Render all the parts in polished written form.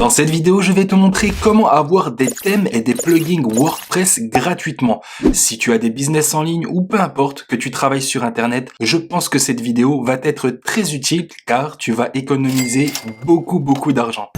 Dans cette vidéo, je vais te montrer comment avoir des thèmes et des plugins WordPress gratuitement. Si tu as des business en ligne ou peu importe que tu travailles sur Internet, je pense que cette vidéo va t'être très utile car tu vas économiser beaucoup d'argent.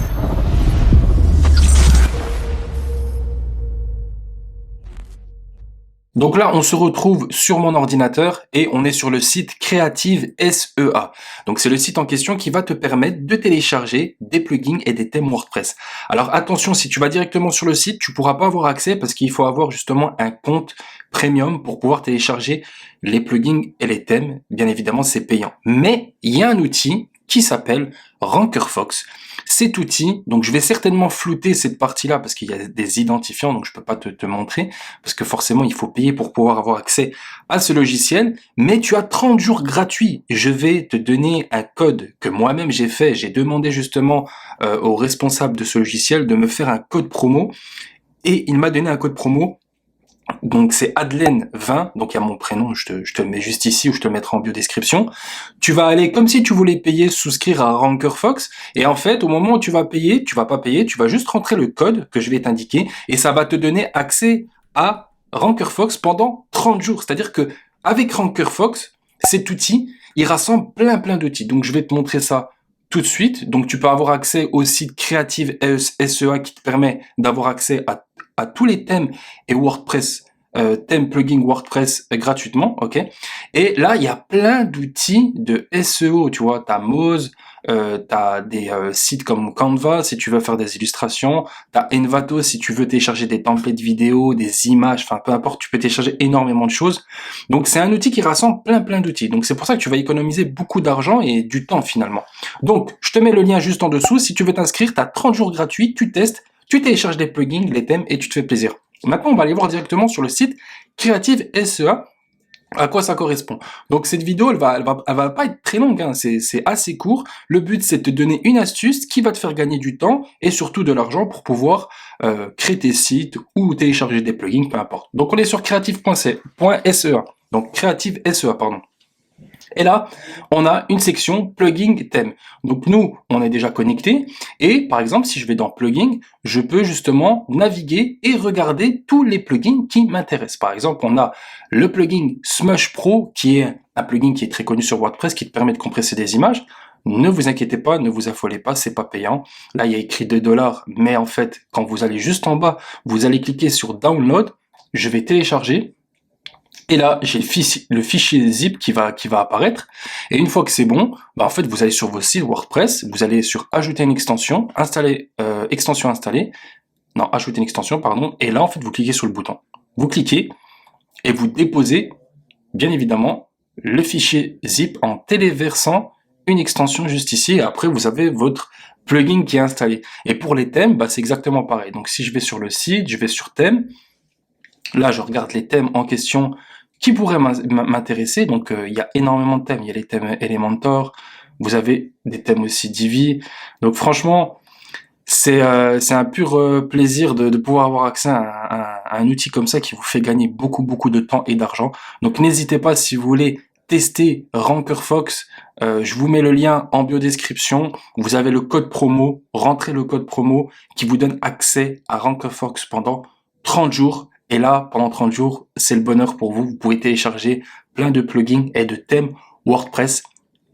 Donc là, on se retrouve sur mon ordinateur et on est sur le site Creative SEA. Donc c'est le site en question qui va te permettre de télécharger des plugins et des thèmes WordPress. Alors attention, si tu vas directement sur le site, tu pourras pas avoir accès parce qu'il faut avoir justement un compte premium pour pouvoir télécharger les plugins et les thèmes. Bien évidemment, c'est payant. Mais il y a un outil qui s'appelle RankerFox. Cet outil, donc je vais certainement flouter cette partie-là parce qu'il y a des identifiants, donc je peux pas te montrer, parce que forcément il faut payer pour pouvoir avoir accès à ce logiciel, mais tu as 30 jours gratuits. Je vais te donner un code que moi-même j'ai fait, j'ai demandé justement au responsable de ce logiciel de me faire un code promo, et il m'a donné un code promo. Donc c'est Adelaine 20, donc il y a mon prénom, je te le mets juste ici ou je te le mettrai en biodescription. Tu vas aller comme si tu voulais payer, souscrire à RankerFox, et en fait au moment où tu vas payer, tu vas pas payer, tu vas juste rentrer le code que je vais t'indiquer et ça va te donner accès à RankerFox pendant 30 jours. C'est-à-dire que avec RankerFox, cet outil, il rassemble plein d'outils. Donc je vais te montrer ça tout de suite. Donc tu peux avoir accès au site Creative SEA qui te permet d'avoir accès à tous les thèmes et WordPress, thèmes plugins WordPress gratuitement, ok. Et là, il y a plein d'outils de SEO, tu vois. T'as Moz, t'as des sites comme Canva si tu veux faire des illustrations, t'as Envato si tu veux télécharger des templates vidéo, des images, enfin peu importe, tu peux télécharger énormément de choses. Donc c'est un outil qui rassemble plein d'outils. Donc c'est pour ça que tu vas économiser beaucoup d'argent et du temps finalement. Donc je te mets le lien juste en dessous. Si tu veux t'inscrire, t'as 30 jours gratuits, tu testes. Tu télécharges des plugins, les thèmes et tu te fais plaisir. Maintenant, on va aller voir directement sur le site Creative SEA à quoi ça correspond. Donc cette vidéo, elle va pas être très longue, hein. C'est assez court. Le but, c'est de te donner une astuce qui va te faire gagner du temps et surtout de l'argent pour pouvoir créer tes sites ou télécharger des plugins, peu importe. Donc on est sur creative.sea. Donc Creative SEA, pardon. Et là, on a une section plugin thème. Donc nous, on est déjà connecté. Et par exemple, si je vais dans plugin, je peux justement naviguer et regarder tous les plugins qui m'intéressent. Par exemple, on a le plugin Smush Pro, qui est un plugin qui est très connu sur WordPress, qui te permet de compresser des images. Ne vous inquiétez pas, ne vous affolez pas, c'est pas payant. Là, il y a écrit 2$, mais en fait, quand vous allez juste en bas, vous allez cliquer sur Download. Je vais télécharger. Et là, j'ai le fichier zip qui va apparaître. Et une fois que c'est bon, bah en fait, vous allez sur vos sites WordPress, vous allez sur ajouter une extension, extension installée. Non, ajouter une extension, pardon. Et là, en fait, vous cliquez sur le bouton. Vous cliquez et vous déposez, bien évidemment, le fichier zip en téléversant une extension juste ici. Et après, vous avez votre plugin qui est installé. Et pour les thèmes, bah, c'est exactement pareil. Donc, si je vais sur le site, je vais sur thème. Là, je regarde les thèmes en question qui pourraient m'intéresser. Donc, il y a énormément de thèmes. Il y a les thèmes Elementor. Vous avez des thèmes aussi Divi. Donc, franchement, c'est un pur plaisir de pouvoir avoir accès à un outil comme ça qui vous fait gagner beaucoup de temps et d'argent. Donc, n'hésitez pas si vous voulez tester RankerFox. Je vous mets le lien en biodescription. Vous avez le code promo. Rentrez le code promo qui vous donne accès à RankerFox pendant 30 jours. Et là, pendant 30 jours, c'est le bonheur pour vous. Vous pouvez télécharger plein de plugins et de thèmes WordPress.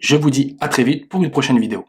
Je vous dis à très vite pour une prochaine vidéo.